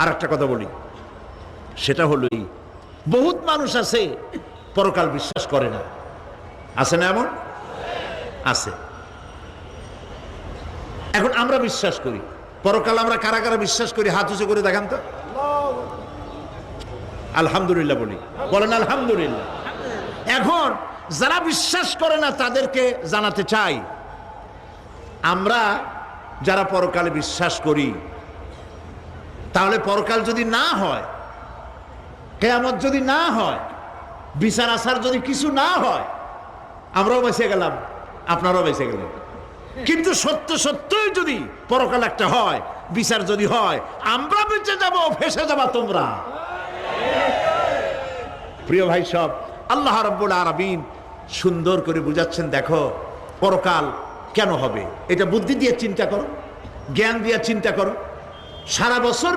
আর একটা কথা বলি, সেটা হলো বহুত মানুষ আছে পরকাল বিশ্বাস করে না। আছে না এমন? আছে। এখন আমরা বিশ্বাস করি পরকাল। আমরা কারা কারা বিশ্বাস করি হাত উঁচু করে দেখান তো। আলহামদুলিল্লাহ বলি, বলেন আলহামদুলিল্লাহ। এখন যারা বিশ্বাস করে না তাদেরকে জানাতে চাই, আমরা যারা পরকালে বিশ্বাস করি, তাহলে পরকাল যদি না হয়, কিয়ামত যদি না হয়, বিচার আচার যদি কিছু না হয়, আমরাও বেঁচে গেলাম, আপনারাও বেঁচে গেলেন। কিন্তু সত্য সত্যই যদি পরকাল একটা হয়, বিচার যদি হয়, আমরা বেঁচে যাব, ফেসে যাবা তোমরা। প্রিয় ভাই সব, আল্লাহ রাব্বুল আলামিন সুন্দর করে বুঝাচ্ছেন। দেখো পরকাল কেন হবে, এটা বুদ্ধি দিয়ে চিন্তা করো, জ্ঞান দিয়ে চিন্তা করো। সারা বছর